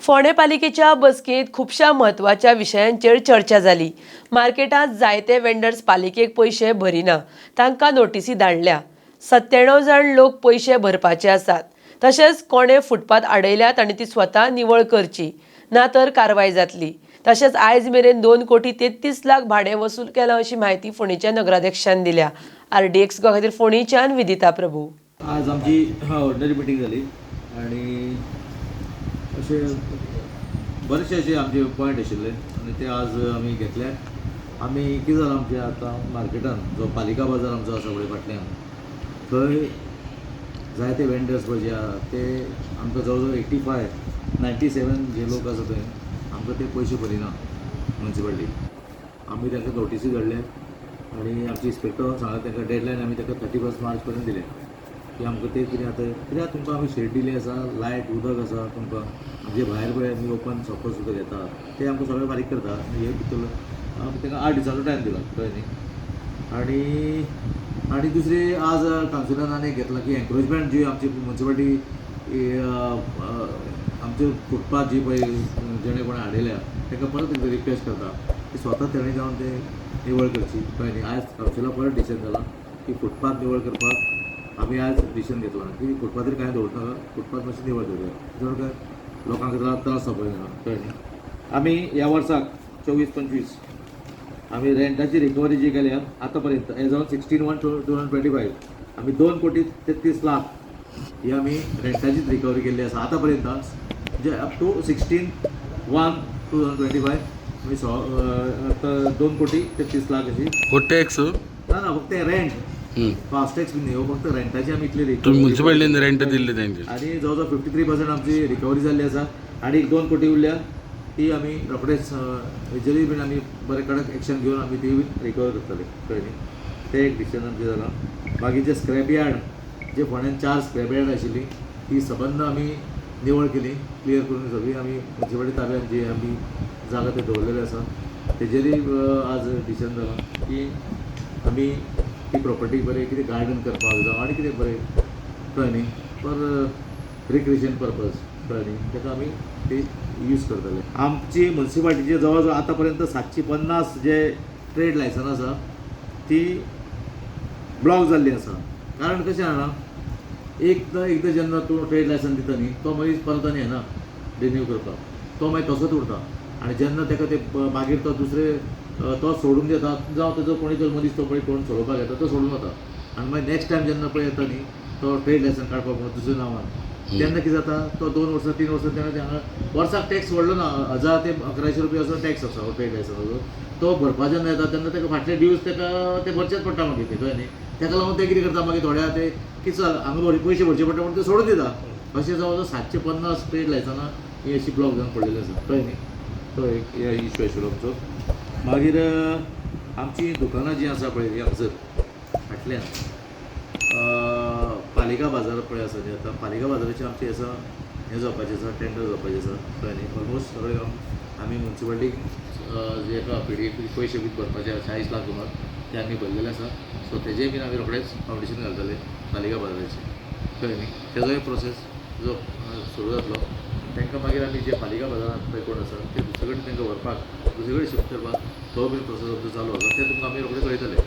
फोंडे पालिकेच्या बसकेत खुबशा म्हत्वाच्या विशयांचेर चर्चा जाली। मार्केटांत जायते वेंडर्स पालिकेक पैसे भरिना, तांकां नोटीसी धाडल्या। 97 जण लोक पैसे भरपाचे आसात। तशेंच कोणे फुटपाथ आडयल्या तांणी ती स्वता निवळ करची, ना तर कारवाय जातली। तशेंच आयज मेरेन 2 कोटी 33 लाख भाडें वसूल केलां अशी माहिती फोंडेच्या नगराध्यक्षान दिल्या। RDX गोवा खातीर फोंडेच्यान विदिता प्रभू। आज आमची ऑर्डिनरी मिटींग जाली आणि असे बरेचशे असे आमचे पॉयंट आशिल्ले आणि ते आज आमी घेतले। आमी कितें जालां आमचे आतां मार्केटान जो पालिका बाजार आमचो आसा फुडें फाटल्यान, थंय जायते वेंडर्स पळय जे आहा ते आमकां जवळ जवळ 97 जे लोक आसा थंय आमकां ते पयशे भरिना म्युन्सिपालिटी। आमी तांकां नोटीसी धाडले आनी आमचे इन्स्पेक्टरान सांगलें तांकां डेडलायन आमी ताका 31 मार्च पर्यंत दिले की आमकां ते कितें आतां कित्याक तुमकां आमी शेड दिली आसा, लायट उदक आसा तुमकां, जे भायर पळय आमी ओपन सपोज सुद्दां घेता ते आमकां सगळें फारीक करता। हे भितर आमी तांकां 8 दिसांचो टायम दिला कळ्ळें न्ही। आनी दुसरी आज कावन्सिलान आनी घेतला की एनक्रोचमेंट जी आमची म्युन्सिपालिटी आमचे फुटपाथ जी पळय जेणे कोणें हाडयल्या तांकां परत रिक्वेस्ट करता की स्वता तेणें जावन ते निवळ करची कळ्ळें न्ही। आयज कावन्सिला परत डिसिजन जाला की फुटपाथ निवळ करपाक आमी आज डिसिजन घेतला की फुटपाथेर कांय दवरनाका, फुटपाथ मातशें निवळ करूया जर काय लोकांक त्रास जावपाक जायना कळ्ळें न्ही। आमी ह्या वर्साक 24-25 आमी रेंटाची रिकवरी जी केल्या आतां पर्यंत एज ऑन 16/1/2025 आमी 2 कोटी 33 लाख ही आमी रेंटाचीच रिकवरी केल्ली आसा आतां पर्यंत। जे अप टू 16/1/2025 आमी आतां 2 कोटी 33 लाख अशी टॅक्स ना फक्त रेंट फास्ट टॅक्स बी न्ही, फक्त रेंटाची आमी इतली रिकवरी म्युन्सिपालिटीन रेंट दिल्ले तांचे आनी जवळ जवळ 53% आमची रिकवरी जाल्ली आसा। आनी 2 कोटी उरल्या ती आमी रोखडेच हेजेरूय बीन आमी बरें कडक एक्शन घेवन आमी ती रिकवर करतले कळ्ळें न्ही। ते एक डिसिजन आमचें जालां। मागीर जे स्क्रॅप यार्ड जे फोंड्यान 4 स्क्रॅप यार्ड आशिल्ली ती सबंद आमी निवळ केली, क्लियर करून सगळी आमी म्युन्सिपालिटी ताब्यात जी आमी जागा ते दवरलेले आसा तेजेरूय आज डिसिजन जालां की आमी ती प्रॉपर्टी बरें कितें गार्डन करपाक जावं आनी कितें बरें कळ्ळें न्ही फॉर रिक्रिएशन पर्पज कळ्ळें न्ही ताका आमी ती यूज करतले। आमची म्युन्सिपालिटीचे जवळ जवळ आतां पर्यंत 750 जे ट्रेड लायसन आसा ती ब्लॉक जाल्ली आसा। कारण कशें जाणा एकदां जेन्ना तूं ट्रेड लायसन दिता न्ही तो मनीस परत आनी येना रिन्यू करपाक, तो मागीर तसोच उरता आनी जेन्ना ताका ते मागीर तो दुसरे तो सोडून दिता जावं ताजो कोणी जर मनीस तो पळय कोण सोडोवपाक येता तो सोडून वता आनी मागीर नेक्स्ट टायम जेन्ना पळय येता न्ही तो ट्रेड लायसन काडपाक म्हणून दुसऱ्या नांवान तेन्ना कितें जाता तो 2 वर्सां 3 वर्सां तेन्ना हांगा वर्साक टॅक्स व्हडलो ना 1000 ते 1100 रुपया असो टॅक्स आसा ट्रेड लायसनाचो तो भरपा जेन्ना येता तेन्ना ताका फाटले ड्यूज ताका ते भरचेच पडटा मागीर ते कळ्ळें न्ही। ताका लागून ते कितें करता मागीर थोड्या ते कितें हांगा पयशे भरचे पडटा म्हणून ते सोडून दिता। अशें जवळ जवळ 750 ट्रेड लायसनां ही अशी ब्लॉक जावन पडलेली आसा कळ्ळें न्ही। तो एक इश्यू आशिल्लो आमचो। मागीर आमची दुकानां जी आसा पळय हांगसर फाटल्यान पालिका बाजार पळय आसा न्ही आतां पालिका बाजाराचें आमचें आसा हें जावपाचें आसा टेंडर जावपाचें आसा कळ्ळें न्ही। ऑलमोस्ट सगळें आमी म्युन्सिपालिटीक जे एका पिडीक पयशे बी भरपाचे 40 लाख सुमार ते आमी भरलेले आसा। सो तेजेय बीन आमी रोखडेच फावंडेशन घालतले पालिका बाजाराचें कळ्ळें न्ही। तेजोय प्रोसेस जो सुरू जातलो तांकां मागीर आमी जे पालिका बाजारांत पळय कोण आसा ते दुसरे कडेन तांकां व्हरपाक दुसरे कडेन शिफ्ट करपाक तो बीन प्रोसेस आमचो चालू आसा ते तुमकां आमी रोखडे कळयतले।